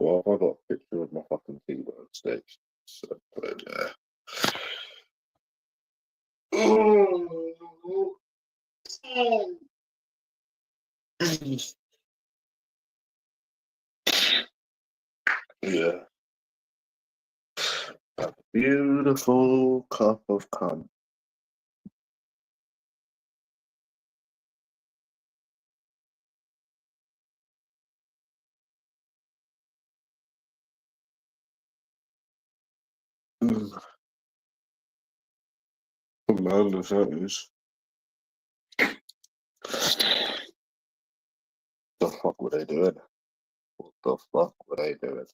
Well, I got a picture of my fucking keyboard on stage. So put it there. Yeah. A beautiful cup of cum. Man, that is. The fuck were they doing? What the fuck were they doing?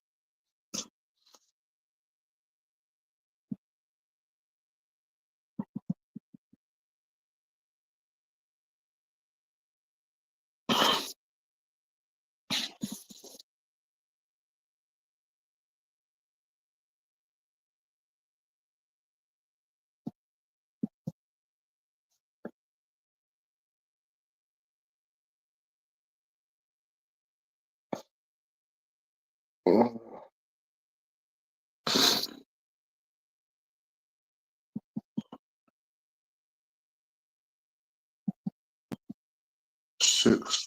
6.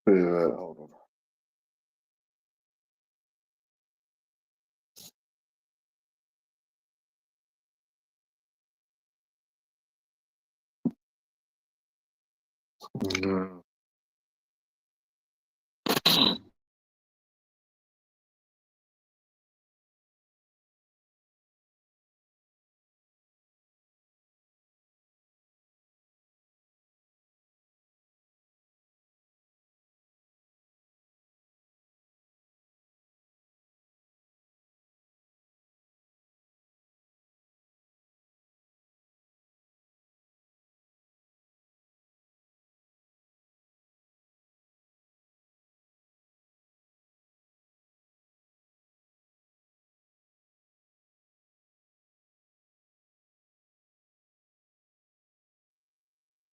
Yeah, hold on. Yeah.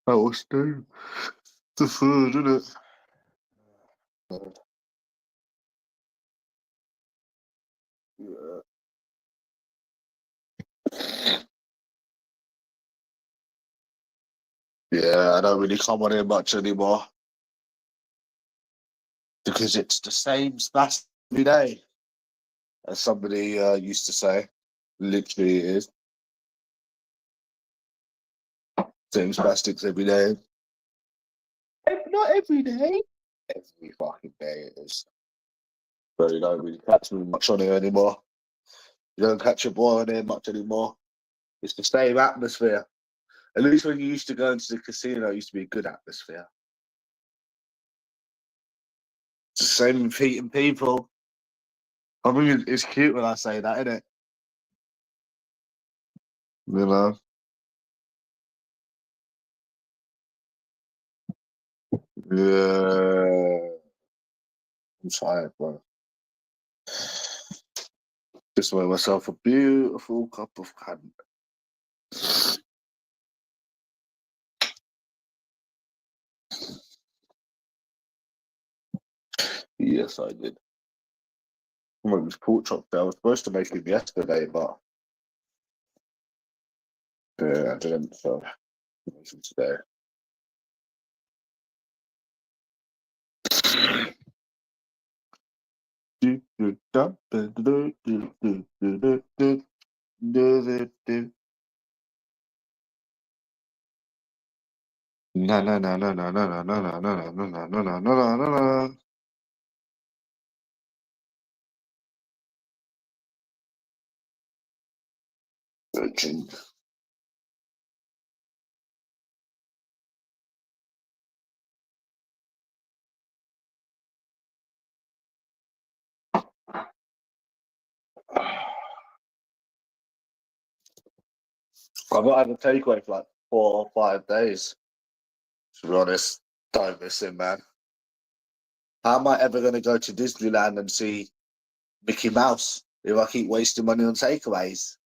That was the food, isn't it? Yeah. Yeah, I don't really come on here much anymore because it's the same smash every day, as somebody used to say. Literally, it is same spastics every day. Not every day. Every fucking day it is. But you don't really catch me much on here anymore. You don't catch your boy on here much anymore. It's the same atmosphere. At least when you used to go into the casino, it used to be a good atmosphere. It's the same repeating people. I mean, it's cute when I say that, isn't it? You know? Yeah. I'm tired, bro. Just made myself a beautiful cup of candy. Yes, I did. Well, it was pork chop day. I was supposed to make it yesterday, but yeah, I didn't. So I made it today. Na na na na na na na na na na na na na na na na. Virgin. I've not had a takeaway for like 4 or 5 days. To be honest, don't miss him, man. How am I ever going to go to Disneyland and see Mickey Mouse if I keep wasting money on takeaways?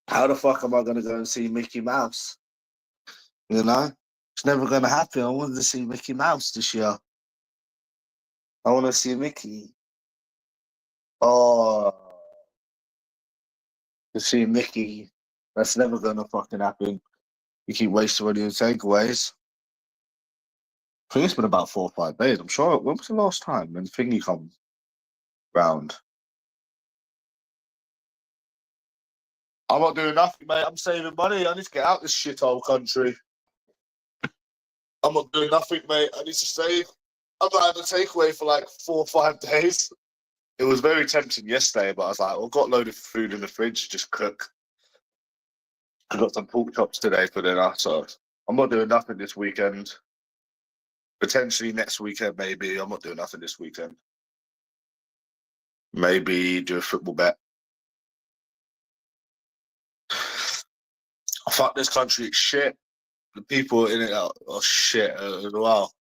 How the fuck am I going to go and see Mickey Mouse? You know? It's never going to happen. I wanted to see Mickey Mouse this year. I want to see Mickey. Oh, to see Mickey. That's never going to fucking happen. You keep wasting money on takeaways. I think it's been about 4 or 5 days. I'm sure. When was the last time when Thingy come round? I'm not doing nothing, mate. I'm saving money. I need to get out this shithole country. I'm not doing nothing, mate. I need to save. I've not had a takeaway for like 4 or 5 days. It was very tempting yesterday, but I was like, well, I've got a load of food in the fridge, just cook. I got some pork chops today for dinner, so I'm not doing nothing this weekend. Potentially next weekend, maybe. I'm not doing nothing this weekend. Maybe do a football bet. Fuck this country, it's shit. The people in it are shit as well.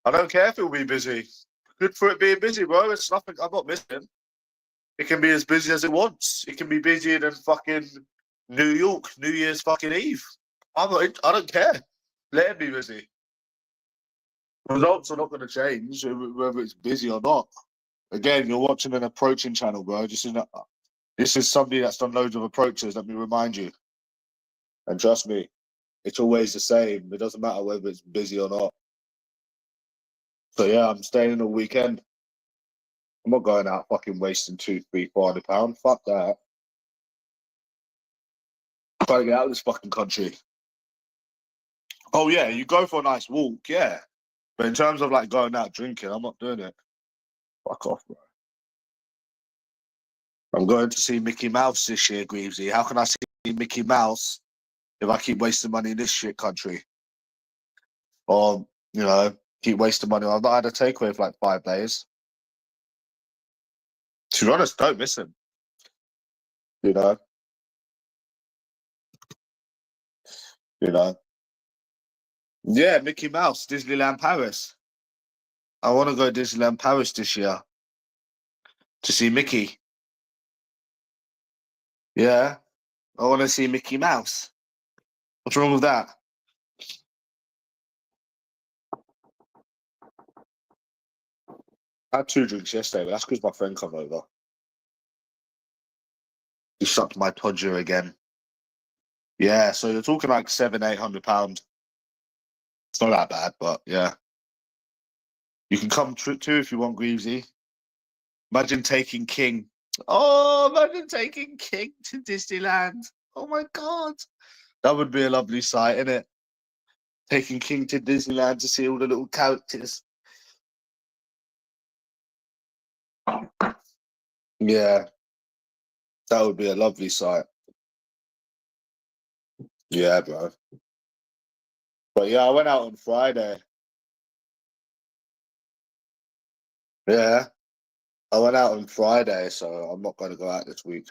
I don't care if it'll be busy. Good for it being busy, bro. It's nothing. I'm not missing. It can be as busy as it wants. It can be busier than fucking New York, New Year's fucking Eve. I don't care. Let it be busy. Results are not going to change whether it's busy or not. Again, you're watching an approaching channel, bro. This is somebody that's done loads of approaches. Let me remind you. And trust me, it's always the same. It doesn't matter whether it's busy or not. So yeah, I'm staying in the weekend. I'm not going out fucking wasting £200, £300, £400. Fuck that. I'm trying to get out of this fucking country. Oh yeah, you go for a nice walk, yeah. But in terms of like going out drinking, I'm not doing it. Fuck off, bro. I'm going to see Mickey Mouse this year, Greavesy. How can I see Mickey Mouse if I keep wasting money in this shit country? Or, you know, keep wasting money. I've not had a takeaway for like 5 days. To be honest, don't miss him. You know? You know? Yeah, Mickey Mouse, Disneyland Paris. I want to go to Disneyland Paris this year to see Mickey. Yeah, I want to see Mickey Mouse. What's wrong with that? I had 2 drinks yesterday, but that's because my friend come over. He sucked my todger again. Yeah, so you're talking like £700-800. It's not that bad, but yeah. You can come too if you want, Greavesy. Imagine taking King. Oh, imagine taking King to Disneyland. Oh my God. That would be a lovely sight, innit? Taking King to Disneyland to see all the little characters. Yeah. That would be a lovely sight. Yeah, bro. But yeah, I went out on Friday. Yeah. I went out on Friday, so I'm not going to go out this week.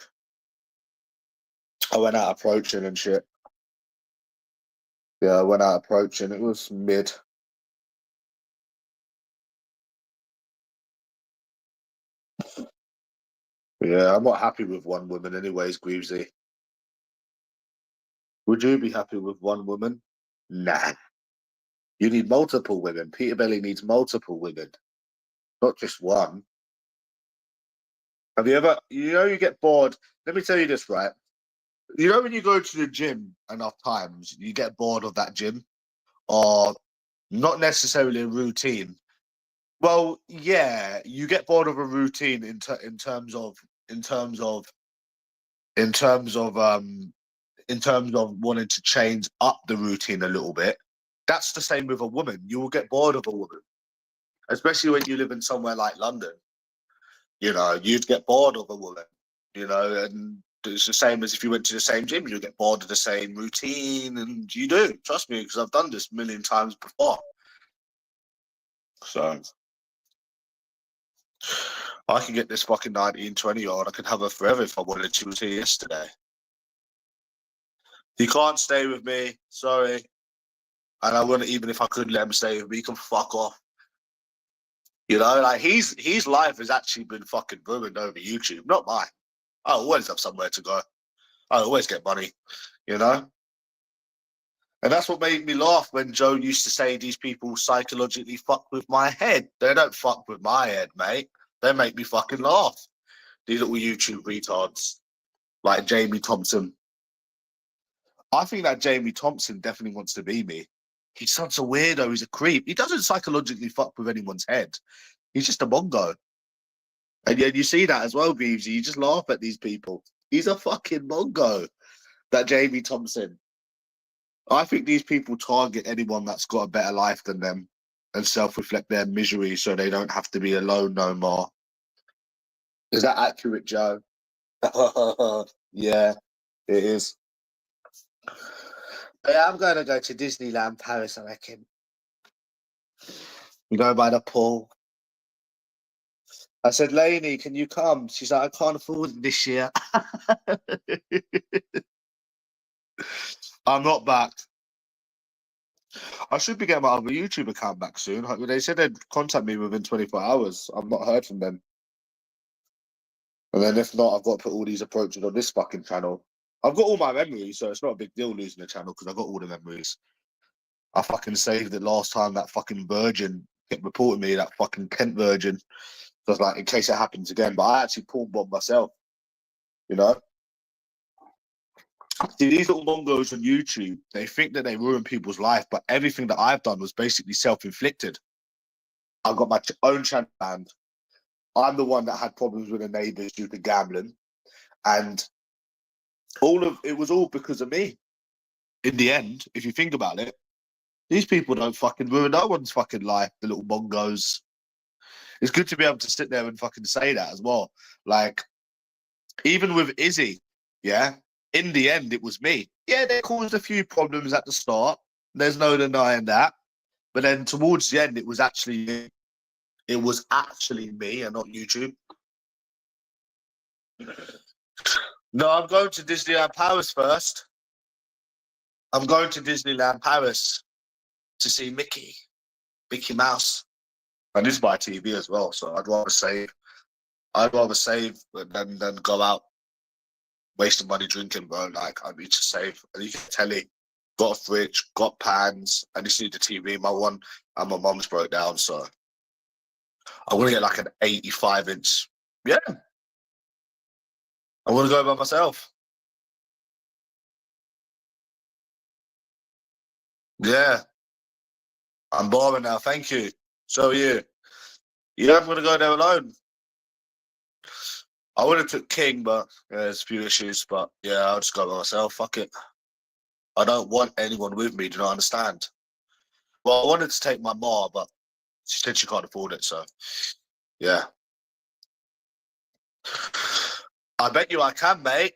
I went out approaching and shit. Yeah, I went out approaching. It was mid. Yeah, I'm not happy with one woman anyways, Greavesy. Would you be happy with one woman? Nah. You need multiple women. Peter Belly needs multiple women, not just one. Have you ever, you get bored. Let me tell you this, right? You know when you go to the gym enough times, you get bored of that gym? Or not necessarily a routine. Well, yeah, you get bored of a routine in terms of in terms of in terms of in terms of wanting to change up the routine a little bit. That's the same with a woman. You will get bored of a woman, especially when you live in somewhere like London. You know, you'd get bored of a woman. You know, and it's the same as if you went to the same gym. You'll get bored of the same routine, and you do. Trust me, because I've done this a million times before. So I can get this fucking 19, 20-year-old. I could have her forever if I wanted. She was here yesterday. He can't stay with me. Sorry. And I wouldn't, even if I could let him stay with me, he can fuck off. You know, like his life has actually been fucking ruined over YouTube, not mine. I always have somewhere to go. I always get money, you know? And that's what made me laugh when Joe used to say these people psychologically fuck with my head. They don't fuck with my head, mate. They make me fucking laugh. These little YouTube retards, like Jamie Thompson. I think that Jamie Thompson definitely wants to be me. He's such a weirdo. He's a creep. He doesn't psychologically fuck with anyone's head. He's just a mongo. And yeah, you see that as well, Beavesy. You just laugh at these people. He's a fucking mongo, that Jamie Thompson. I think these people target anyone that's got a better life than them and self-reflect their misery so they don't have to be alone no more. Is that accurate, Joe? Yeah, it is. But yeah, I'm going to go to Disneyland Paris, I reckon. We go by the pool. I said, Lainey, can you come? She's like, I can't afford it this year. I'm not back. I should be getting my other YouTube account back soon. They said they'd contact me within 24 hours. I've not heard from them. And then if not, I've got to put all these approaches on this fucking channel. I've got all my memories, so it's not a big deal losing the channel because I've got all the memories. I fucking saved it last time that fucking virgin kept reporting me, that fucking Kent virgin. So I was like, in case it happens again. But I actually porn bombed myself, you know? See, these little mongos on YouTube, they think that they ruin people's life, but everything that I've done was basically self-inflicted. I got my own channel banned. I'm the one that had problems with the neighbours due to gambling. And it was all because of me. In the end, if you think about it, these people don't fucking ruin no one's fucking life, the little mongos. It's good to be able to sit there and fucking say that as well. Like, even with Izzy, yeah, in the end, it was me. Yeah, they caused a few problems at the start. There's no denying that. But then towards the end, it was actually me. It was actually me and not YouTube. No, I'm going to Disneyland Paris first. I'm going to Disneyland Paris to see Mickey Mouse. And this is my TV as well, so I'd rather save. Than go out wasting money drinking, bro. Like, I need to save. I need a telly, got a fridge, got pans. I just need the TV. My one and my mum's broke down, so I want to get like an 85-inch. Yeah, I want to go by myself. Yeah, I'm boring now. Thank you. So are you? Yeah, I'm gonna go there alone. I would have took King, but yeah, there's a few issues. But yeah, I'll just go by myself. Fuck it. I don't want anyone with me. Do you not understand? Well, I wanted to take my ma, but she said she can't afford it. So yeah. I bet you I can, mate.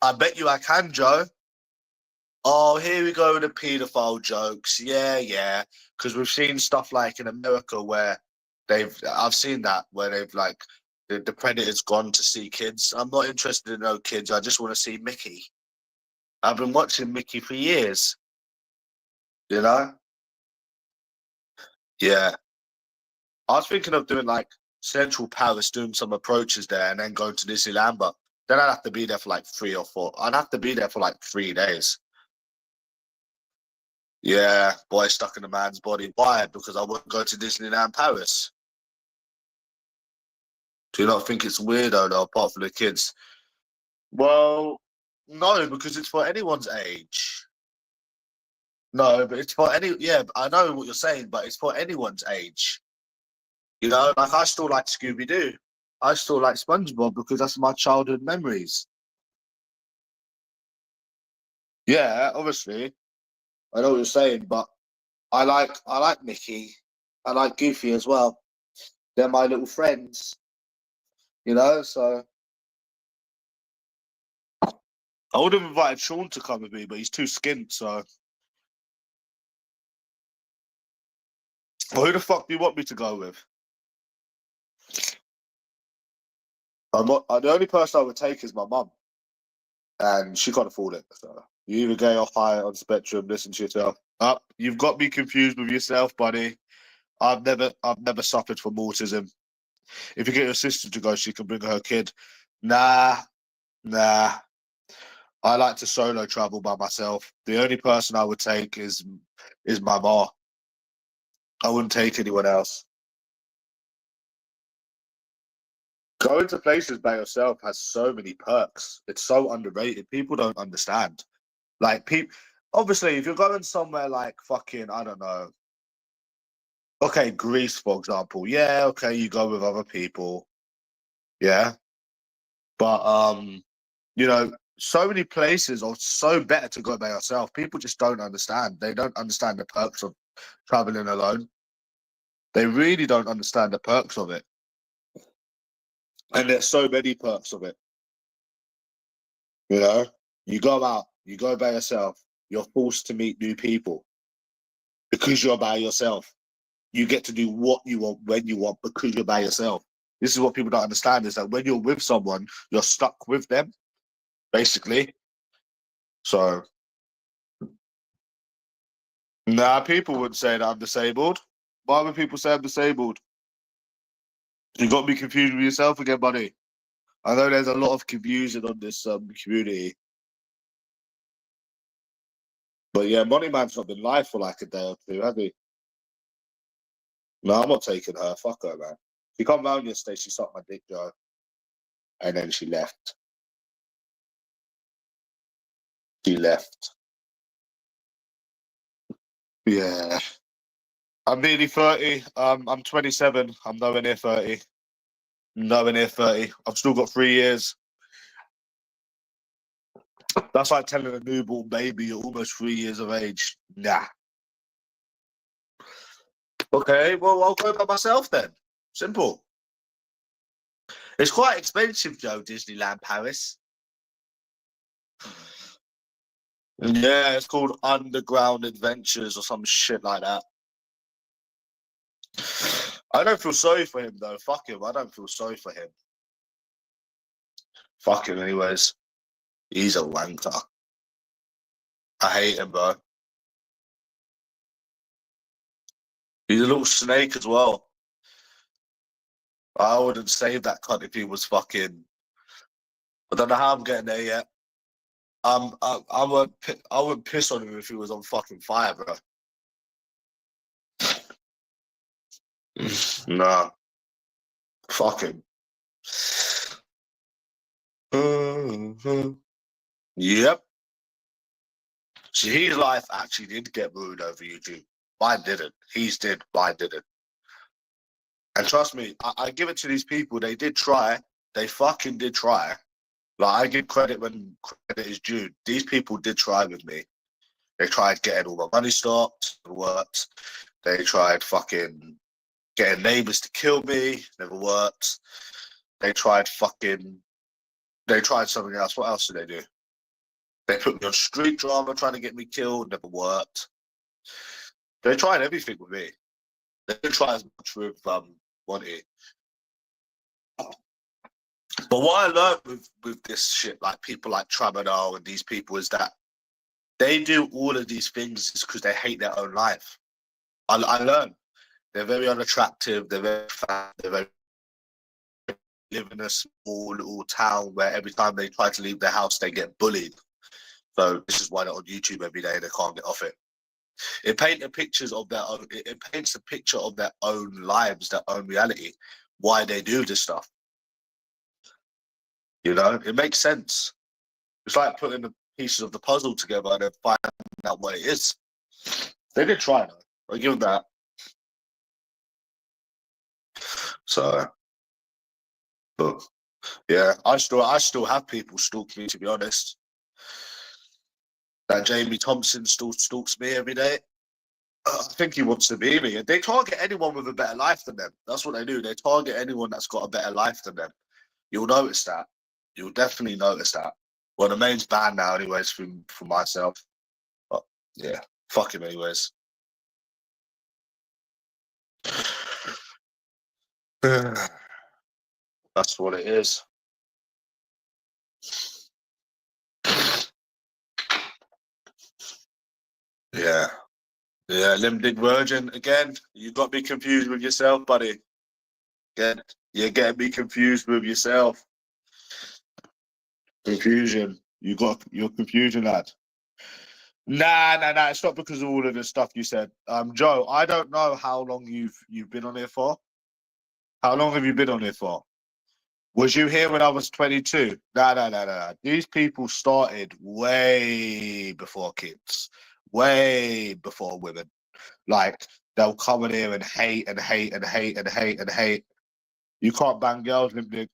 I bet you I can, Joe. Oh, here we go with the paedophile jokes. Yeah, yeah. Because we've seen stuff like in America where I've seen that where they've like, the predator's gone to see kids. I'm not interested in no kids. I just want to see Mickey. I've been watching Mickey for years. You know? Yeah. I was thinking of doing like Central Paris, doing some approaches there and then going to Disneyland, but then I'd have to be there for like 3 or 4. I'd have to be there for like 3 days. Yeah, boy stuck in a man's body. Why? Because I wouldn't go to Disneyland Paris. Do you not think it's weirdo though, apart from the kids? Well, no, because it's for anyone's age. No, but it's for any. Yeah, I know what you're saying, but it's for anyone's age. You know, like I still like Scooby Doo. I still like SpongeBob because that's my childhood memories. Yeah, obviously, I know what you're saying, but I like Mickey. I like Goofy as well. They're my little friends, you know. So I would have invited Sean to come with me, but he's too skint. So, well, who the fuck do you want me to go with? I'm not. The only person I would take is my mum, and she can't afford it. So you either gay or high on spectrum. Listen to yourself. Up, you've got me confused with yourself, buddy. I've never suffered from autism. If you get your sister to go, she can bring her kid. Nah, nah. I like to solo travel by myself. The only person I would take is my ma. I wouldn't take anyone else. Going to places by yourself has so many perks. It's so underrated. People don't understand. Like, people, obviously, if you're going somewhere like fucking, I don't know, okay, Greece, for example. Yeah, okay, you go with other people. Yeah. But, you know, so many places are so better to go by yourself. People just don't understand. They don't understand the perks of traveling alone. They really don't understand the perks of it. And there's so many perks of it. You know, you go out, you go by yourself, you're forced to meet new people because you're by yourself. You get to do what you want when you want because you're by yourself. This is what people don't understand, is that when you're with someone, you're stuck with them, basically. So, nah, people wouldn't say that I'm disabled. Why would people say I'm disabled? You got me confused with yourself again, buddy. I know there's a lot of confusion on this community. But yeah, Money Man's not been live for like a day or two, has he? No, I'm not taking her. Fuck her, man. She come round yesterday, she sucked my dick, Joe. And then she left. She left. Yeah. I'm nearly 30. I'm 27. I'm nowhere near 30. Nowhere near 30. I've still got 3 years. That's like telling a newborn baby you're almost 3 years of age. Nah. Okay, well, I'll go by myself then. Simple. It's quite expensive, Joe, Disneyland Paris. Yeah, it's called Underground Adventures or some shit like that. I don't feel sorry for him, though. Fuck him. I don't feel sorry for him. Fuck him, anyways. He's a wanker. I hate him, bro. He's a little snake as well. I wouldn't save that cunt if he was fucking. I don't know how I'm getting there yet. I wouldn't piss on him if he was on fucking fire, bro. Nah, fuck him. Yep. See, his life actually did get ruined over YouTube. Mine didn't. His did. Mine didn't. And trust me, I give it to these people. They did try. They fucking did try. Like, I give credit when credit is due. These people did try with me. They tried getting all my money stopped. It worked. They tried fucking getting neighbors to kill me. Never worked. They tried something else. What else did they do? They put me on street drama trying to get me killed. Never worked. They tried everything with me. They didn't try as much with Monty. But what I learned with this shit, like people like Tramadol and these people, is that they do all of these things is because they hate their own life. I learned they're very unattractive. They're very fat. They live in a small little town where every time they try to leave their house, they get bullied. So this is why they're on YouTube every day. They can't get off it. It paints pictures of their own. It paints a picture of their own lives, their own reality. Why they do this stuff. You know, it makes sense. It's like putting the pieces of the puzzle together and then finding out what it is. They did try, though. I give them that. So, but yeah, I still have people stalk me. To be honest, that Jamie Thompson still stalks me every day. I think he wants to be me. And they target anyone with a better life than them. That's what they do. They target anyone that's got a better life than them. You'll notice that. You'll definitely notice that. Well, the main's banned now, anyways, for myself. But yeah, fuck him, anyways. That's what it is. Yeah. Yeah, Limbic Virgin, again, you got me confused with yourself, buddy. Again, you're getting me confused with yourself. Confusion. You're confusing, lad. Nah. It's not because of all of the stuff you said. Joe, I don't know how long you've been on here for. How long have you been on here for? Was you here when I was 22? Nah. These people started way before kids, way before women. Like, they'll come in here and hate and hate and hate and hate and hate. You can't bang girls and be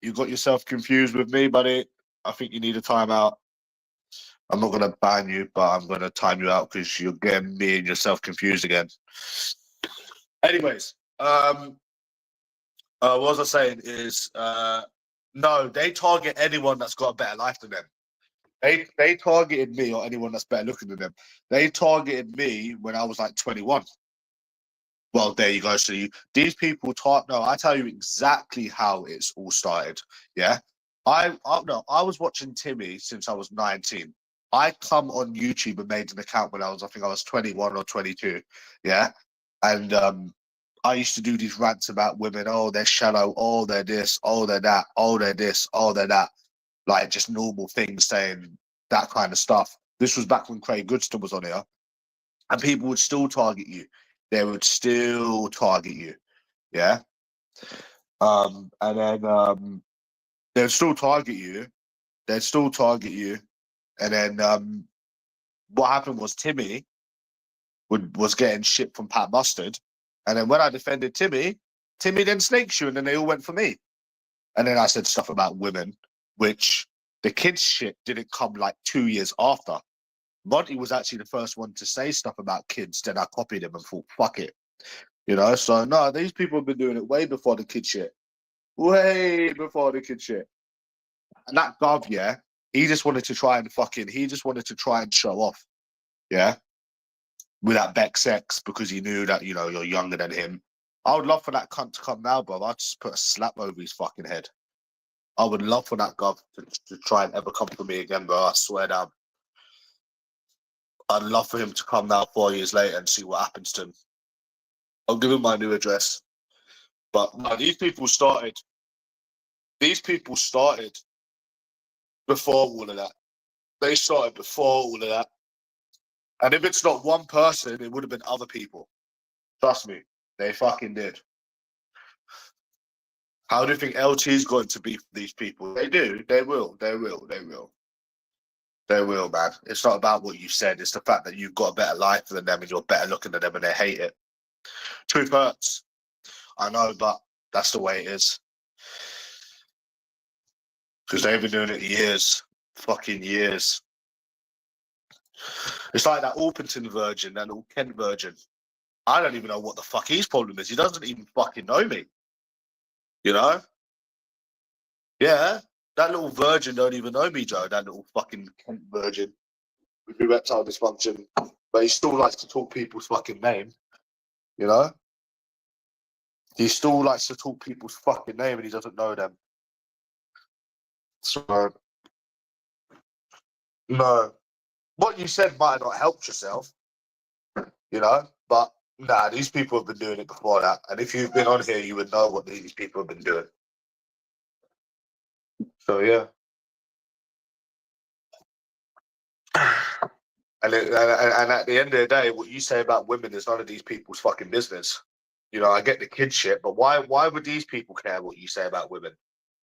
you got yourself confused with me, buddy. I think you need a timeout. I'm not gonna ban you, but I'm gonna time you out because you're getting me and yourself confused again. Anyways, what was I saying is, no, they target anyone that's got a better life than them. They targeted me or anyone that's better looking than them. They targeted me when I was like 21. Well, there you go. So these people no, I tell you exactly how it's all started. Yeah. I was watching Timmy since I was 19. I come on YouTube and made an account when I think I was 21 or 22. Yeah. And I used to do these rants about women. Oh, they're shallow. Oh, they're this. Oh, they're that. Oh, they're this. Oh, they're that. Like just normal things, saying that kind of stuff. This was back when Craig Goodston was on here. And people would still target you. They would still target you. Yeah. And then they'd still target you. They'd still target you. And then what happened was Timmy was getting shit from Pat Mustard. And then when I defended Timmy then snakes you, and then they all went for me. And then I said stuff about women, which the kids shit didn't come like 2 years after. Monty was actually the first one to say stuff about kids. Then I copied him and thought, fuck it. You know, so no, these people have been doing it way before the kid shit. Way before the kid shit. And that Gov, yeah, he just wanted to try and show off. Yeah. With that Beck sex because he knew that, you know, you're younger than him. I would love for that cunt to come now, bro. I'd just put a slap over his fucking head. I would love for that Gov to try and ever come for me again, bro. I swear down. I'd love for him to come now 4 years later and see what happens to him. I'll give him my new address. But no, these people started before all of that. They started before all of that. And if it's not one person, it would have been other people. Trust me, they fucking did. How do you think LT is going to be for these people? They do. They will. They will. They will. They will, man. It's not about what you said. It's the fact that you've got a better life than them and you're better looking than them and they hate it. Truth hurts. I know, but that's the way it is. Because they've been doing it years. Fucking years. It's like that Orpington virgin, that little Kent virgin. I don't even know what the fuck his problem is. He doesn't even fucking know me. You know? Yeah. That little virgin don't even know me, Joe. That little fucking Kent virgin with erectile dysfunction. But he still likes to talk people's fucking name. You know? He still likes to talk people's fucking name and he doesn't know them. So, no. What you said might have not helped yourself, you know? But, nah, these people have been doing it before that. And if you've been on here, you would know what these people have been doing. So, yeah. And at the end of the day, what you say about women is none of these people's fucking business. You know, I get the kid shit, but why would these people care what you say about women?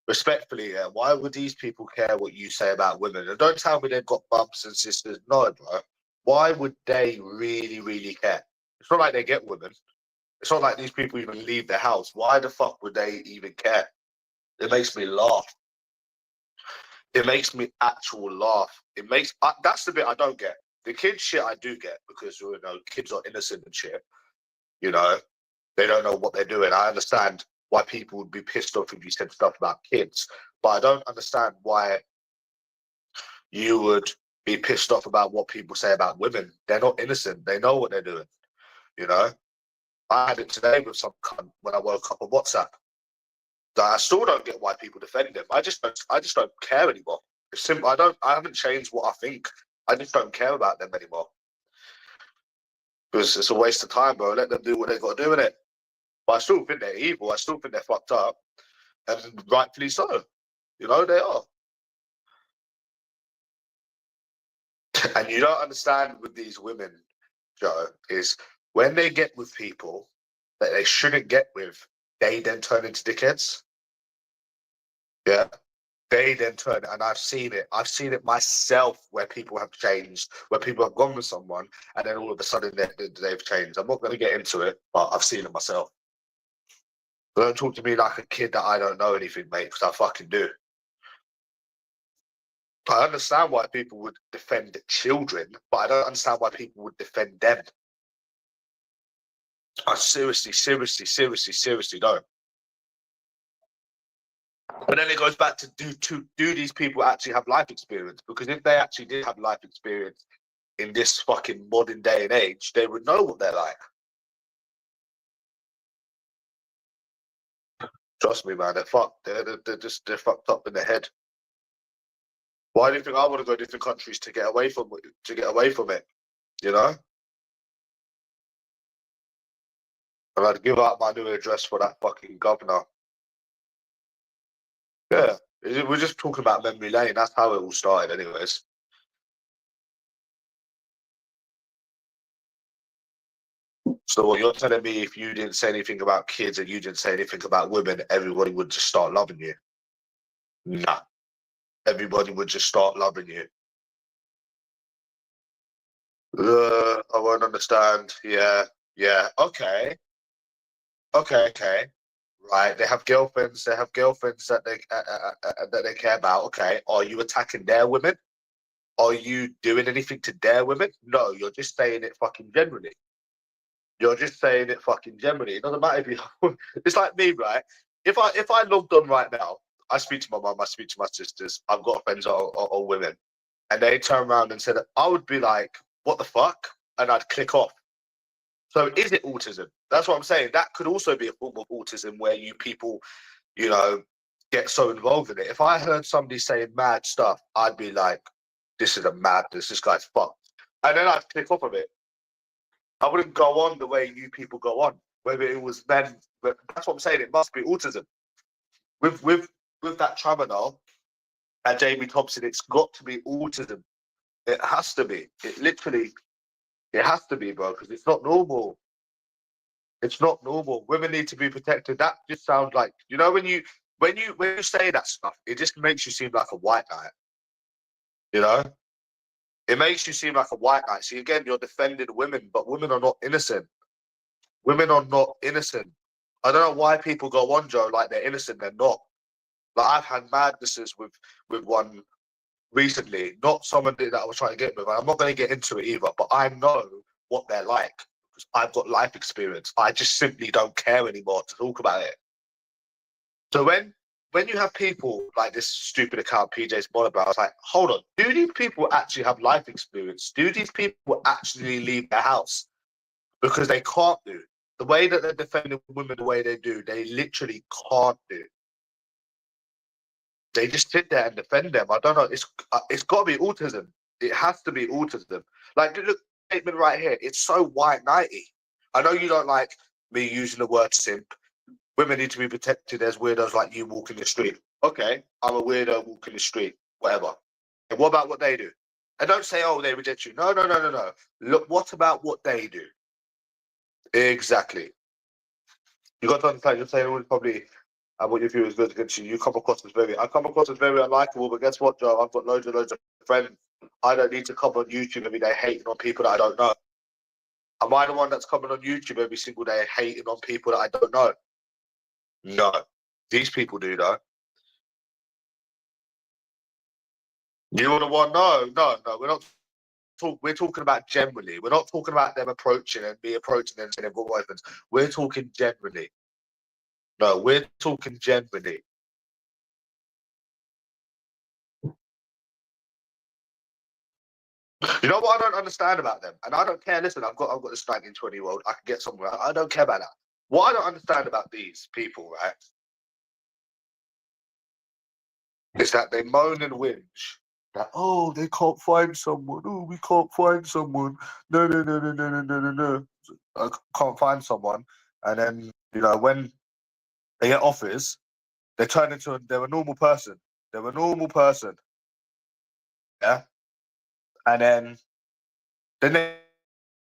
Respectfully, yeah, why would these people care what you say about women? And don't tell me they've got bumps and sisters. No, bro. Why would they really, really care? It's not like they get women. It's not like these people even leave their house. Why the fuck would they even care? It makes me laugh. It makes me actual laugh. That's the bit I don't get. The kids shit I do get because, you know, kids are innocent and shit. You know, they don't know what they're doing. I understand why people would be pissed off if you said stuff about kids, but I don't understand why you would be pissed off about what people say about women. They're not innocent. They know what they're doing. You know, I had it today with some cunt when I woke up on WhatsApp. I still don't get why people defend them. I just don't care anymore. It's simple. I haven't changed what I think. I just don't care about them anymore. Because it's a waste of time, bro. Let them do what they got to do in it. But I still think they're evil. I still think they're fucked up. And rightfully so. You know, they are. And you don't understand with these women, Joe, is when they get with people that they shouldn't get with, they then turn into dickheads. Yeah. They then turn, and I've seen it. I've seen it myself where people have changed, where people have gone with someone, and then all of a sudden they've changed. I'm not going to get into it, but I've seen it myself. Don't talk to me like a kid that I don't know anything, mate, because I fucking do. I understand why people would defend children, but I don't understand why people would defend them. I seriously don't. But then it goes back to do these people actually have life experience? Because if they actually did have life experience in this fucking modern day and age, they would know what they're like. Trust me, man, they're fucked. They're fucked up in the head. Why do you think I want to go to different countries to get away from it? You know? And I'd give out my new address for that fucking governor. Yeah. We're just talking about memory lane. That's how it all started, anyways. So what you're telling me, if you didn't say anything about kids and you didn't say anything about women, everybody would just start loving you? Nah. Everybody would just start loving you. I won't understand. Yeah. Okay. Right. They have girlfriends. They have girlfriends that they care about. Okay. Are you attacking their women? Are you doing anything to their women? No. You're just saying it fucking generally. You're just saying it fucking generally. It doesn't matter if you. It's like me, right? If I logged on right now, I speak to my mum. I speak to my sisters. I've got friends are women, and they turn around and said, I would be like, what the fuck? And I'd click off. So is it autism? That's what I'm saying. That could also be a form of autism where you people, you know, get so involved in it. If I heard somebody saying mad stuff, I'd be like, this is a madness. This guy's fucked. And then I'd click off of it. I wouldn't go on the way you people go on. Whether it was men, but that's what I'm saying. It must be autism. With that tramadol and Jamie Thompson, it's got to be autism. It has to be. It has to be, bro, because it's not normal. It's not normal. Women need to be protected. That just sounds like, you know, when you say that stuff, it just makes you seem like a white knight. You know, it makes you seem like a white knight. See, again, you're defending women, but women are not innocent. Women are not innocent. I don't know why people go on, Joe, like they're innocent. They're not. Like I've had madnesses with one recently, not someone that I was trying to get with. I'm not going to get into it either, but I know what they're like. I've got life experience. I just simply don't care anymore to talk about it. So when you have people like this stupid account, PJ's Monobrow, I was like, hold on, do these people actually have life experience? Do these people actually leave their house? Because they can't do. The way that they're defending women the way they do, they literally can't do. They just sit there and defend them. I don't know. It's got to be autism. It has to be autism. Like, look, statement right here. It's so white knighty. I know you don't like me using the word simp. Women need to be protected as weirdos like you walking the street. Okay, I'm a weirdo walking the street. Whatever. And what about what they do? And don't say, oh, they reject you. No. Look, what about what they do? Exactly. You got to understand. You're saying it probably. And what your view is good against you. I come across as very unlikable, but guess what, Joe? I've got loads of friends. I don't need to come on YouTube every day hating on people that I don't know. Am I the one that's coming on YouTube every single day hating on people that I don't know? No. These people do, though. You're the one? No. We're not. We're talking about generally. We're not talking about them approaching and me approaching them and saying they've got weapons. We're talking generally. No, we're talking generally. You know what I don't understand about them? And I don't care. Listen, I've got this 19, 20-year-old. I can get somewhere. I don't care about that. What I don't understand about these people, right, is that they moan and whinge that, oh, they can't find someone. Oh, we can't find someone. No. I can't find someone. And then, you know, when they get offers, they turn into they're a normal person. They're a normal person. Yeah. And then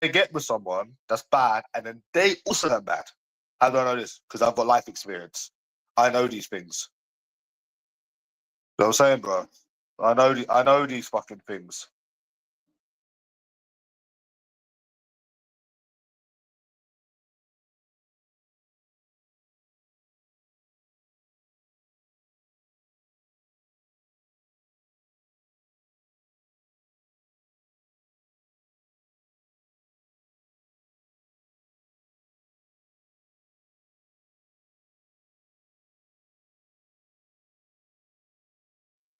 they get with someone that's bad, and then they also turn bad. How do I know this? Because I've got life experience. I know these things. You know what I'm saying, bro? I know these fucking things.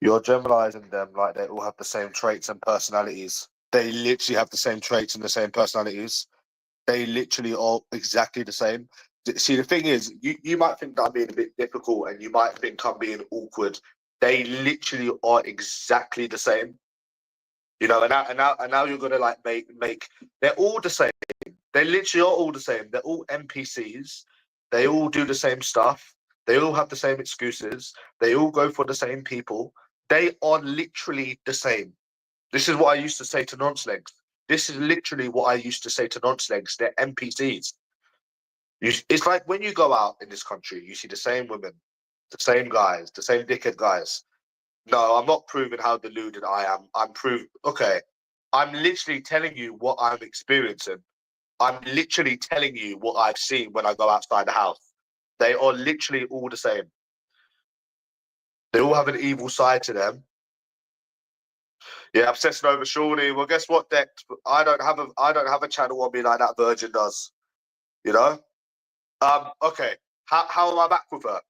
You're generalizing them like they all have the same traits and personalities. They literally have the same traits and the same personalities. They literally are exactly the same. See, the thing is, you might think that I'm being a bit difficult and you might think I'm being awkward. They literally are exactly the same. You know, and now you're gonna like make they're all the same. They literally are all the same. They're all NPCs. They all do the same stuff. They all have the same excuses. They all go for the same people. They are literally the same. This is what I used to say to non-slegs. This is literally what I used to say to non-slegs. They're NPCs. It's like when you go out in this country, you see the same women, the same guys, the same dickhead guys. No, I'm not proving how deluded I am. I'm proving, okay, I'm literally telling you what I'm experiencing. I'm literally telling you what I've seen when I go outside the house. They are literally all the same. They all have an evil side to them. Yeah, obsessing over Shawnee. Well, guess what, Dex? I don't have a channel on me like that Virgin does. You know? Okay. How am I back with her?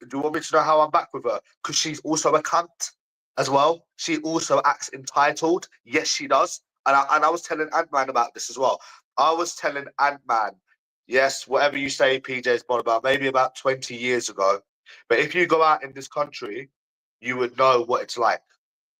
Do you want me to know how I'm back with her? Because she's also a cunt as well. She also acts entitled. Yes, she does. And I was telling Ant-Man about this as well. I was telling Ant-Man, yes, whatever you say, PJ's born about, maybe about 20 years ago. But if you go out in this country, you would know what it's like.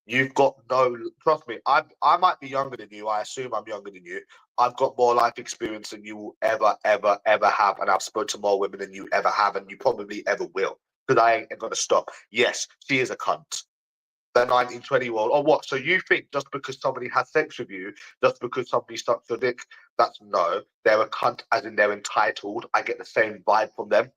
You've got no, trust me, I might be younger than you. I assume I'm younger than you. I've got more life experience than you will ever, ever, ever have. And I've spoken to more women than you ever have. And you probably ever will. Because I ain't going to stop. Yes, she is a cunt. The 1920-year-old. Or what? So you think just because somebody has sex with you, just because somebody sucks your dick, that's no. They're a cunt as in they're entitled. I get the same vibe from them.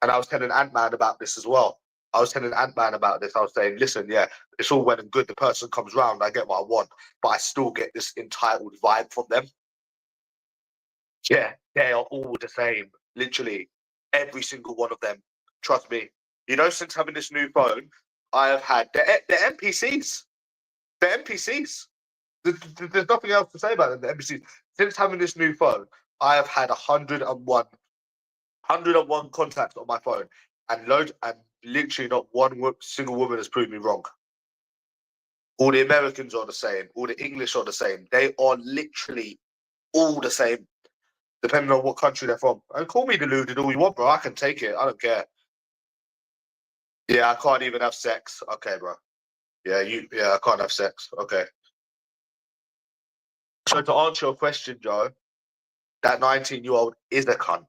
And I was telling Ant-Man about this as well. I was telling Ant-Man about this. I was saying, listen, yeah, it's all well and good. The person comes round, I get what I want, but I still get this entitled vibe from them. Yeah, they are all the same. Literally, every single one of them. Trust me. You know, since having this new phone, I have had the NPCs. The NPCs. There's nothing else to say about them. The NPCs. Since having this new phone, I have had 101 contacts on my phone, and literally not one single woman has proved me wrong. All the Americans are the same. All the English are the same. They are literally all the same, depending on what country they're from. And call me deluded all you want, bro. I can take it. I don't care. Yeah, I can't even have sex. Okay, bro. Yeah, I can't have sex. Okay. So to answer your question, Joe, that 19-year-old is a cunt.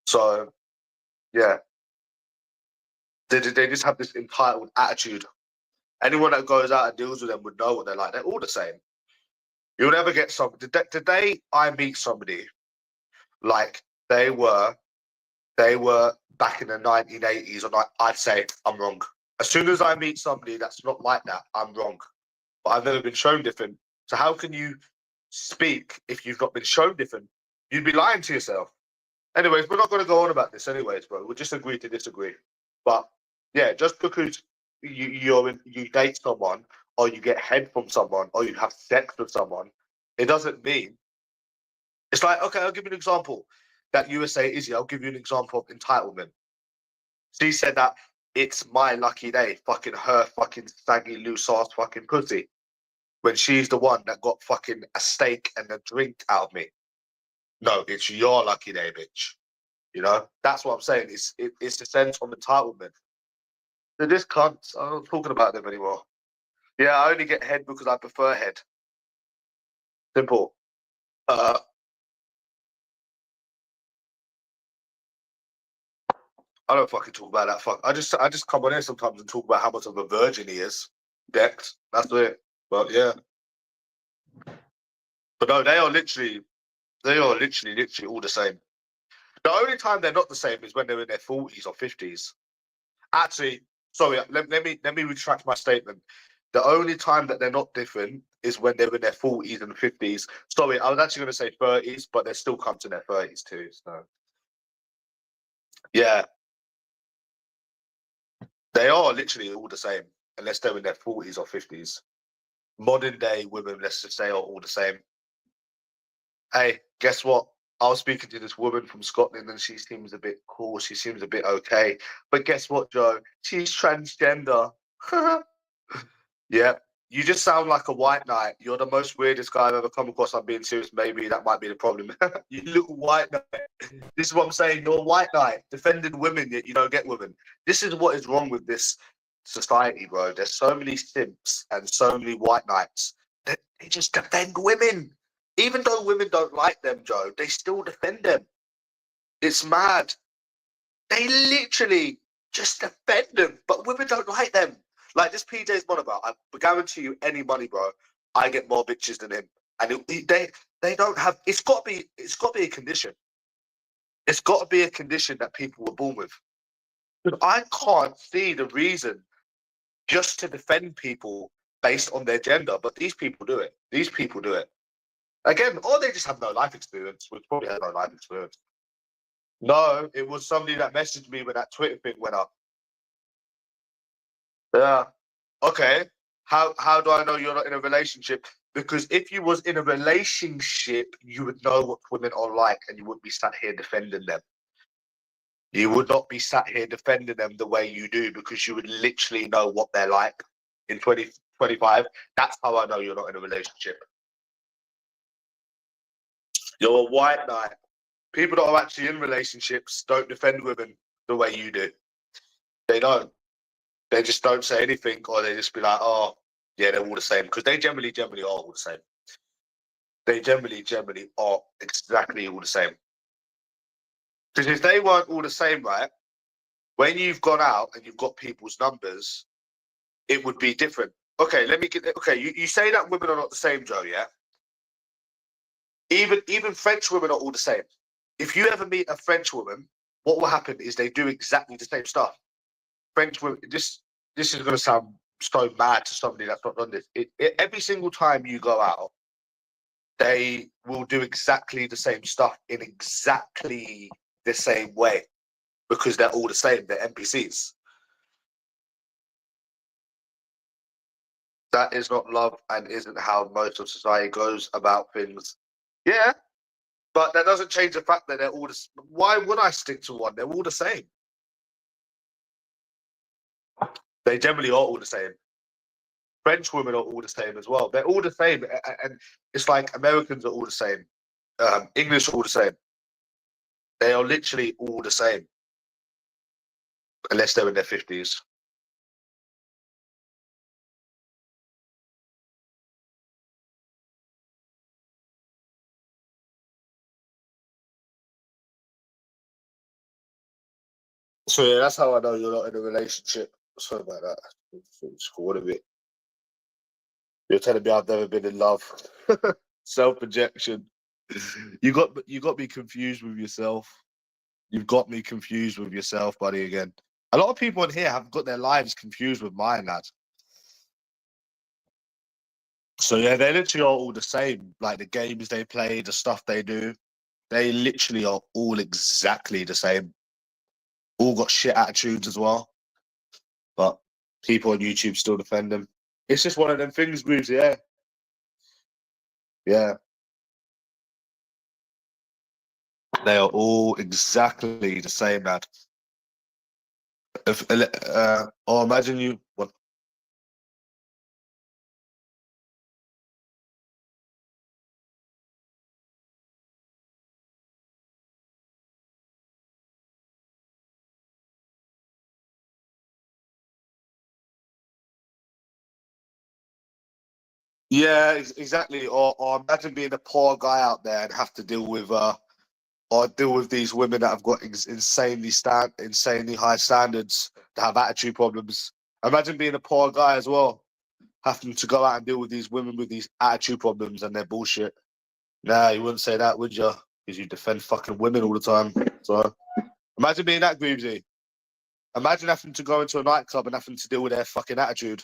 So yeah, they just have this entitled attitude. Anyone that goes out and deals with them would know what they're like. They're all the same. You'll never get some. The day I meet somebody like they were back in the 1980s, or I'd say I'm wrong. As soon as I meet somebody that's not like that, I'm wrong. But I've never been shown different. So how can you speak if you've not been shown different? You'd be lying to yourself. Anyways, we're not going to go on about this anyways, bro. We'll just agree to disagree. But yeah, just because you date someone, or you get head from someone, or you have sex with someone, it doesn't mean it's like, okay, I'll give you an example. That USA Izzy, I'll give you an example of entitlement. She said that it's my lucky day, fucking her fucking saggy loose ass fucking pussy. When she's the one that got fucking a steak and a drink out of me. No, it's your lucky day, bitch. You know, that's what I'm saying. It's the sense of entitlement. They're just cunts. I'm not talking about them anymore. Yeah, I only get head because I prefer head. Simple. I don't fucking talk about that. Fuck. I just come on here sometimes and talk about how much of a virgin he is. Dex. That's it. But yeah. But no, they are literally all the same. The only time they're not the same is when they're in their 40s or 50s. Actually, sorry, let me retract my statement. The only time that they're not different is when they're in their 40s and 50s. Sorry, I was actually going to say 30s, but they still come to their 30s too. So yeah, they are literally all the same, unless they're in their 40s or 50s. Modern day women, let's just say, are all the same. Hey, guess what? I was speaking to this woman from Scotland and she seems a bit cool. She seems a bit okay. But guess what, Joe? She's transgender. Yeah. You just sound like a white knight. You're the most weirdest guy I've ever come across. I'm being serious. Maybe that might be the problem. You little white knight. This is what I'm saying. You're a white knight defending women, yet you don't get women. This is what is wrong with this society, bro. There's so many simps and so many white knights that they just defend women. Even though women don't like them, Joe, they still defend them. It's mad. They literally just defend them, but women don't like them. Like this PJ's monobout, I guarantee you, any money, bro, I get more bitches than him. And they don't have. It's got to be a condition. It's got to be a condition that people were born with. I can't see the reason just to defend people based on their gender, but these people do it. These people do it. Again, or they just have no life experience, which probably has no life experience. No, it was somebody that messaged me when that Twitter thing went up. Yeah. Okay. How do I know you're not in a relationship? Because if you was in a relationship, you would know what women are like and you wouldn't be sat here defending them. You would not be sat here defending them the way you do because you would literally know what they're like in 2025. That's how I know you're not in a relationship. You're a white knight. People that are actually in relationships don't defend women the way you do. They don't. They just don't say anything, or they just be like, "Oh, yeah, they're all the same," because they generally are all the same. They generally are exactly all the same. Because if they weren't all the same, right, when you've gone out and you've got people's numbers, it would be different. Okay, let me get. Okay, you say that women are not the same, Joe. Yeah. Even French women are all the same. If you ever meet a French woman, what will happen is they do exactly the same stuff. French women. This is going to sound so mad to somebody that's not done this. Every single time you go out, they will do exactly the same stuff in exactly the same way because they're all the same. They're NPCs. That is not love and isn't how most of society goes about things. Yeah, but that doesn't change the fact that they're all the same. Why would I stick to one? They're all the same. They generally are all the same. French women are all the same as well. They're all the same. And it's like Americans are all the same. English are all the same. They are literally all the same. Unless they're in their 50s. So yeah, that's how I know you're not in a relationship. Sorry about that. What a bit. You're telling me I've never been in love. Self-projection. You got me confused with yourself. You've got me confused with yourself, buddy, again. A lot of people in here have got their lives confused with mine, lad. So yeah, they literally are all the same. Like the games they play, the stuff they do, they literally are all exactly the same. All got shit attitudes as well. But people on YouTube still defend them. It's just one of them things, Grooves, yeah. Yeah. They are all exactly the same, lad. Or imagine you. Well, yeah, exactly. Or imagine being a poor guy out there and have to deal with or deal with these women that have got insanely high standards that have attitude problems. Imagine being a poor guy as well. having to go out and deal with these women with these attitude problems and their bullshit. Nah, you wouldn't say that, would you? Because you defend fucking women all the time. So imagine being that Greavesy. Imagine having to go into a nightclub and having to deal with their fucking attitude.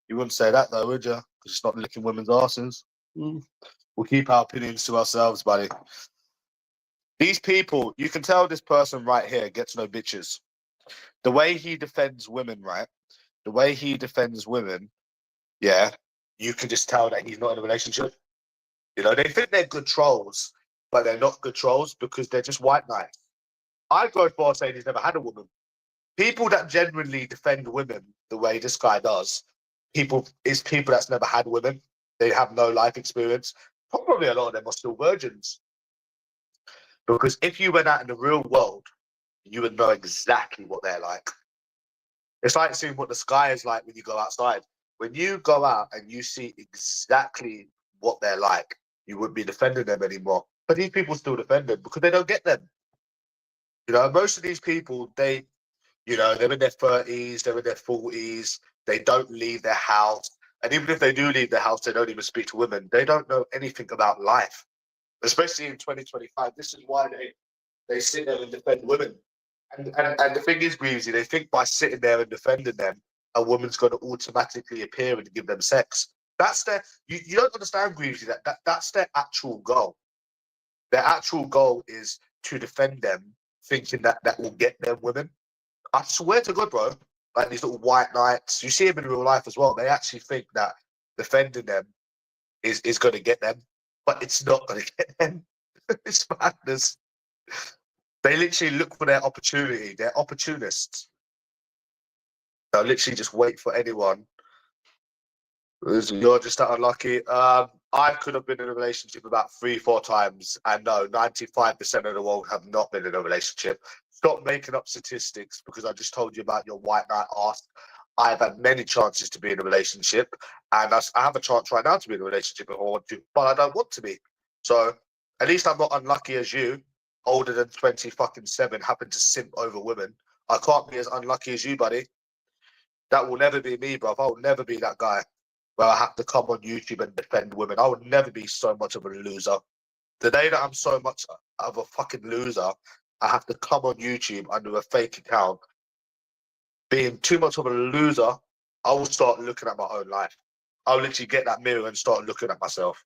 You wouldn't say that though, would you? Because it's not licking women's asses. We'll keep our opinions to ourselves, buddy. These people, you can tell this person right here gets no bitches. The way he defends women, right? The way he defends women, yeah, you can just tell that he's not in a relationship. You know, they think they're good trolls, but they're not good trolls because they're just white knights. I'd go as far as saying he's never had a woman. People that genuinely defend women the way this guy does, people that's never had women. They have no life experience. Probably a lot of them are still virgins. Because if you went out in the real world, you would know exactly what they're like. It's like seeing what the sky is like when you go outside. When you go out and you see exactly what they're like, you wouldn't be defending them anymore. But these people still defend them because they don't get them. You know, most of these people, they're in their 30s, they're in their 40s, they don't leave their house. And even if they do leave their house, they don't even speak to women. They don't know anything about life. Especially in 2025. This is why they sit there and defend women. And the thing is, Greavesy, they think by sitting there and defending them, a woman's going to automatically appear and give them sex. That's their, you don't understand, Greavesy, that's their actual goal. Their actual goal is to defend them, thinking that will get them women. I swear to God, bro, like these little white knights, you see them in real life as well. They actually think that defending them is going to get them, but it's not going to get them. It's madness. They literally look for their opportunity. They're opportunists. They'll literally just wait for anyone. You're just that unlucky. I could have been in a relationship about 3-4 times, and no, 95% of the world have not been in a relationship. Stop making up statistics because I just told you about your white knight ass. I've had many chances to be in a relationship, and I have a chance right now to be in a relationship if I want to, but I don't want to be. So at least I'm not unlucky as you, older than 27, happen to simp over women. I can't be as unlucky as you, buddy. That will never be me, bruv. I will never be that guy where I have to come on YouTube and defend women. I would never be so much of a loser. The day that I'm so much of a fucking loser, I have to come on YouTube under a fake account. Being too much of a loser, I will start looking at my own life. I'll literally get that mirror and start looking at myself.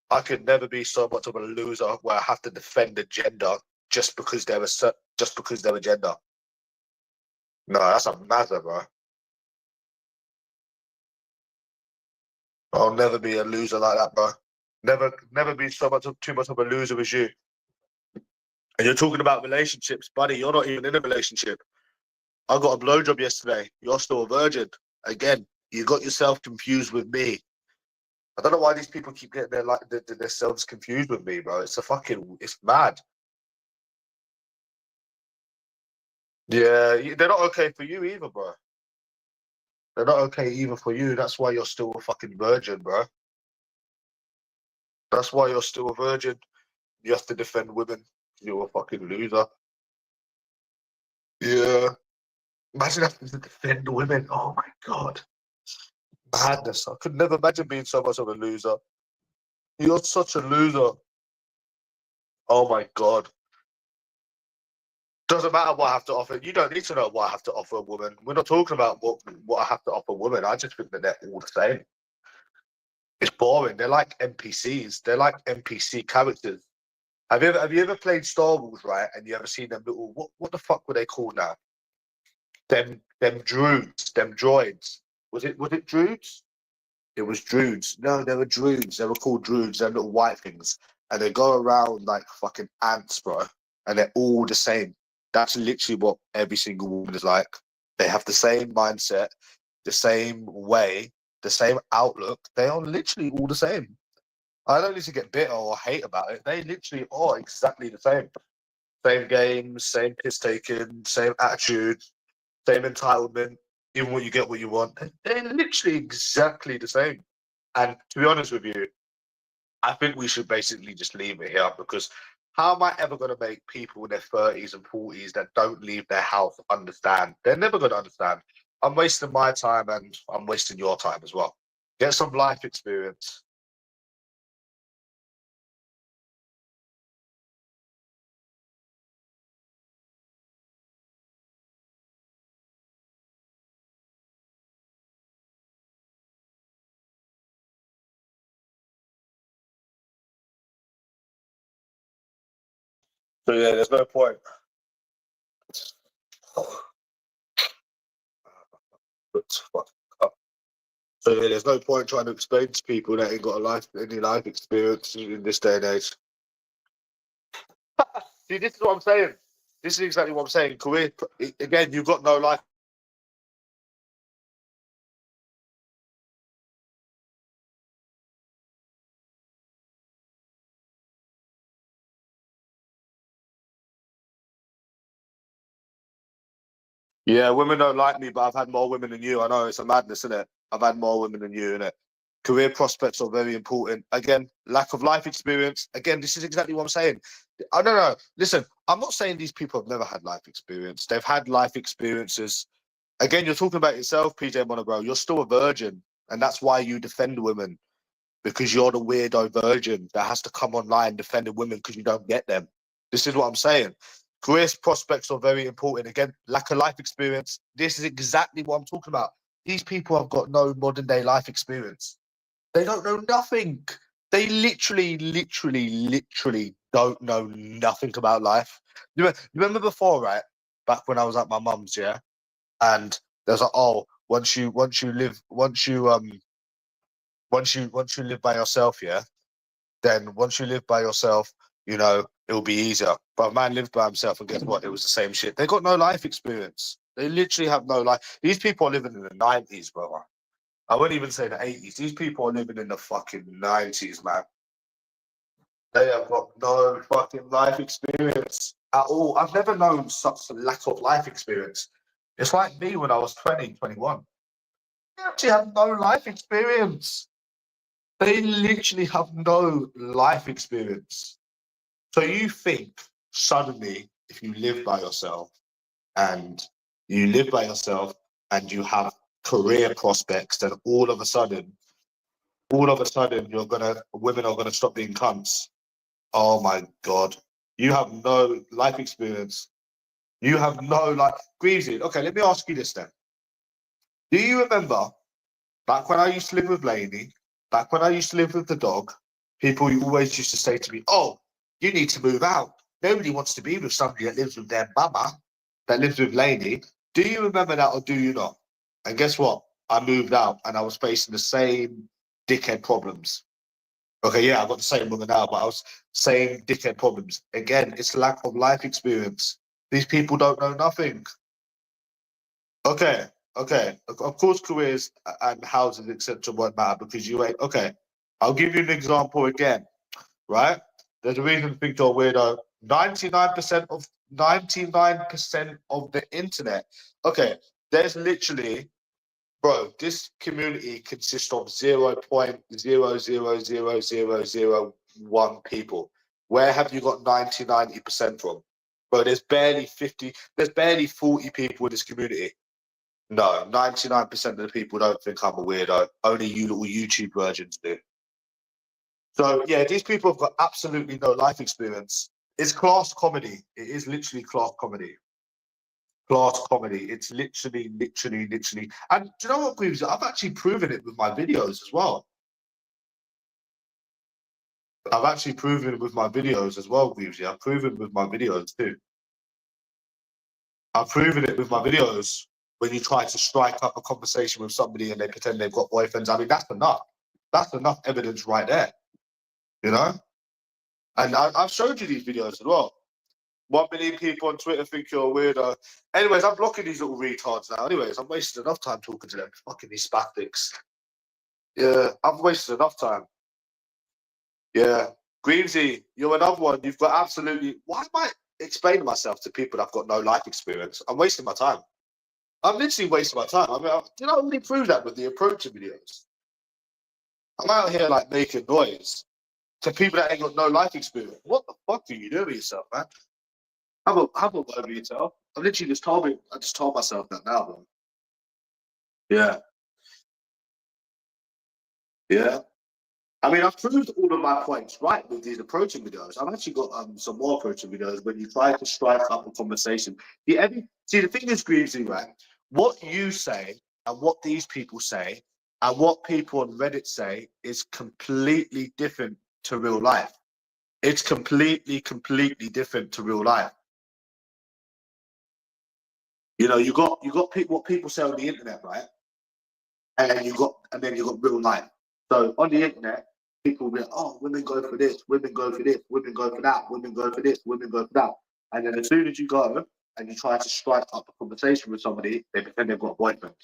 I could never be so much of a loser where I have to defend a gender just because they're a gender. No, that's a matter, bro. I'll never be a loser like that, bro. Never be too much of a loser as you. And you're talking about relationships, buddy. You're not even in a relationship. I got a blowjob yesterday. You're still a virgin. Again, you got yourself confused with me. I don't know why these people keep getting themselves confused with me, bro. It's mad. Yeah, they're not okay for you either, bro. They're not okay either for you. That's why you're still a fucking virgin, bro. That's why you're still a virgin. You have to defend women. You're a fucking loser. Yeah. Imagine having to defend women. Oh my God. Madness. I could never imagine being so much of a loser. You're such a loser. Oh my God. Doesn't matter what I have to offer. You don't need to know what I have to offer a woman. We're not talking about what I have to offer women. I just think that they're all the same. It's boring. They're like NPCs. They're like NPC characters. Have you ever played Star Wars, right? And you ever seen them little what the fuck were they called now? Them droids. Was it druids? It was druids. No, they were druids. They were called druids. They're little white things. And they go around like fucking ants, bro. And they're all the same. That's literally what every single woman is like. They have the same mindset, the same way, the same outlook. They are literally all the same. I don't need to get bitter or hate about it. They literally are exactly the same. Same games, same piss taking, same attitude, same entitlement. Even when you get what you want, they're literally exactly the same. And to be honest with you, I think we should basically just leave it here because how am I ever going to make people in their 30s and 40s that don't leave their house understand? They're never going to understand. I'm wasting my time and I'm wasting your time as well. Get some life experience. So yeah, there's no point. So yeah, there's no point trying to explain to people that ain't got any life experience in this day and age. See, this is what I'm saying. This is exactly what I'm saying. Career, again, you've got no life. Yeah, women don't like me, but I've had more women than you. I know it's a madness, isn't it? I've had more women than you, innit? Career prospects are very important. Again, lack of life experience. Again, this is exactly what I'm saying. I don't know. Listen, I'm not saying these people have never had life experience. They've had life experiences. Again, you're talking about yourself, PJ Monobro. You're still a virgin, and that's why you defend women, because you're the weirdo virgin that has to come online defending women because you don't get them. This is what I'm saying. Career prospects are very important. Again, lack of life experience. This is exactly what I'm talking about. These people have got no modern day life experience. They don't know nothing. They literally don't know nothing about life. You remember before, right? Back when I was at my mum's, yeah? And there's like, oh, once you live by yourself, yeah, then once you live by yourself, you know, it'll be easier. But a man lived by himself, and guess what? It was the same shit. They got no life experience. They literally have no life. These people are living in the 90s, brother. I wouldn't even say the 80s. These people are living in the fucking 90s, man. They have got no fucking life experience at all. I've never known such a lack of life experience. It's like me when I was 20, 21. They actually have no life experience. They literally have no life experience. So you think suddenly, if you live by yourself and you have career prospects, then all of a sudden, women are gonna stop being cunts. Oh my God. You have no life experience. You have no life. Greasy. Okay, let me ask you this then. Do you remember back when I used to live with Lainey, back when I used to live with the dog, people always used to say to me, oh, you need to move out. Nobody wants to be with somebody that lives with their mama, that lives with Lainey. Do you remember that or do you not? And guess what? I moved out and I was facing the same dickhead problems. Okay, yeah, I've got the same woman now, but I was same dickhead problems. Again, it's lack of life experience. These people don't know nothing. Okay, okay. Of course, careers and houses, etc., won't matter because you ain't. Okay, I'll give you an example again. Right? There's a reason to think you're a weirdo. 99% of the internet. Okay, there's literally, bro. This community consists of 0.0000001 people. Where have you got 90% from? Bro, there's barely 50. There's barely 40 people in this community. No, 99% of the people don't think I'm a weirdo. Only you little YouTube virgins do. So yeah, these people have got absolutely no life experience. It's class comedy. It is literally class comedy. Class comedy. It's literally. And do you know what, Greaves? I've actually proven it with my videos as well. I've actually proven it with my videos as well, Greaves. I've proven it with my videos too. I've proven it with my videos when you try to strike up a conversation with somebody and they pretend they've got boyfriends. I mean, that's enough. That's enough evidence right there. You know? And I've showed you these videos as well. 1 million people on Twitter think you're a weirdo. Anyways, I'm blocking these little retards now. Anyways, I'm wasting enough time talking to them. Fucking these spastics. Yeah, I've wasted enough time. Yeah. Greensy, you're another one. You've got absolutely... Why am I explaining myself to people that've got no life experience? I'm wasting my time. I'm literally wasting my time. I mean, did I already prove that with the approaching videos? I'm out here like making noise to people that ain't got no life experience. What the fuck are you doing with yourself, man? Have a word with yourself. I just told myself that now, man. Yeah. Yeah. I mean, I've proved all of my points right with these approaching videos. I've actually got some more approaching videos when you try to strike up a conversation. See, the thing is, Greavesy, right? What you say and what these people say and what people on Reddit say is completely different to real life. It's completely different to real life. You know, you got people, what people say on the internet, right? And then you got real life. So on the internet, people will be like, oh, women go for this, women go for this, women go for that, women go for this, women go for that. And then as soon as you go and you try to strike up a conversation with somebody, they pretend they've got a boyfriend.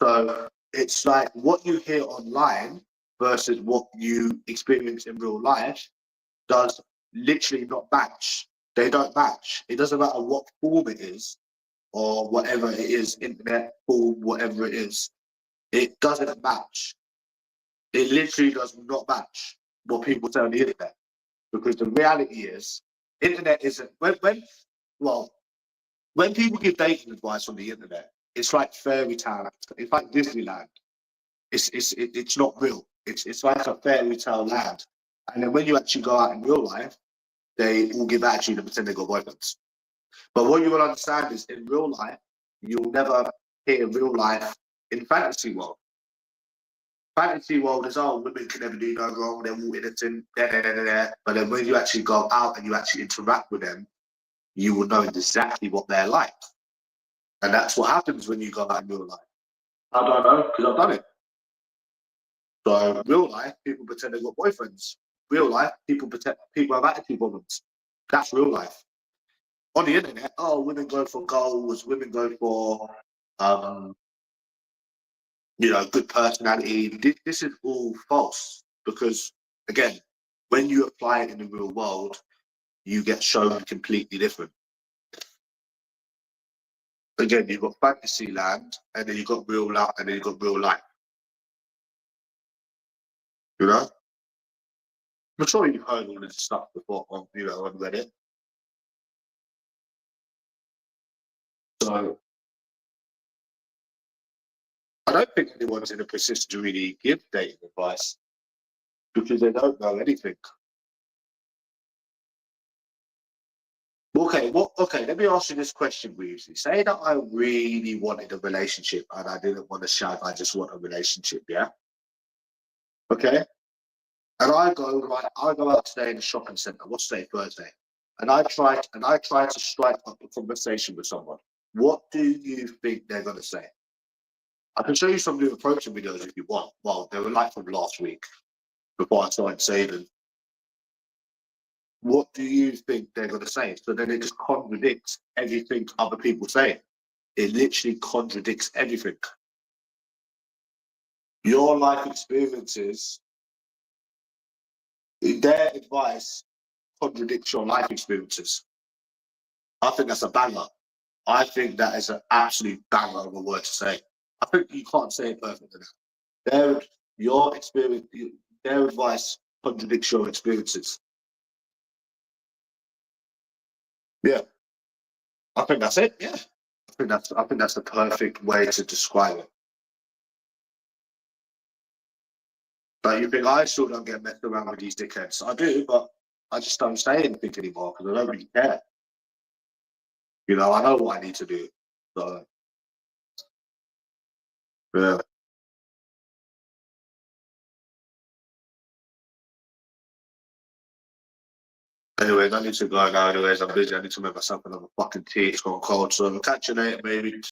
So it's like what you hear online versus what you experience in real life does literally not match. They don't match. It doesn't matter what form it is or whatever it is, internet form, whatever it is. It doesn't match. It literally does not match what people say on the internet. Because the reality is, internet isn't when people give dating advice on the internet, it's like fairy tale. It's like Disneyland. It's not real. It's like a fairy tale land. And then when you actually go out in real life, they all give attitude and pretend they got boyfriends. But what you will understand is in real life, you'll never hear real life in fantasy world. Fantasy world is, oh, women can never do no wrong, they're all innocent, but then when you actually go out and you actually interact with them, you will know exactly what they're like. And that's what happens when you go out in real life. I don't know, because I've done it. So real life, people pretend they've got boyfriends. Real life, people have attitude problems. That's real life. On the internet, oh, women go for goals, women go for good personality. This is all false because, again, when you apply it in the real world, you get shown completely different. Again, you've got fantasy land, and then you've got real life, and then you've got real life. You know, I'm sure you've heard all this stuff before on Reddit. So I don't think anyone's in a position to really give dating advice because they don't know anything. Okay, let me ask you this question briefly. Say that I really wanted a relationship and I didn't want to shag, I just want a relationship, yeah? Okay? And I go out today in the shopping centre, what's today, Thursday? And I try to strike up a conversation with someone. What do you think they're gonna say? I can show you some new approaching videos if you want. Well, they were like from last week before I started saving. What do you think they're going to say? So then it just contradicts everything other people say. It literally contradicts everything. Your life experiences, their advice contradicts your life experiences. I think that's a banger. I think that is an absolute banger of a word to say. I think you can't say it perfectly now. Their advice contradicts your experiences. Yeah. I think that's it. Yeah. I think that's the perfect way to describe it. But you think I still don't get messed around with these dickheads? I do, but I just don't say anything anymore because I don't really care. You know, I know what I need to do. So yeah. Anyways, I need to go now. Anyways, I'm busy. I need to make myself another fucking tea. It's gone cold. So I'll catch you later, baby.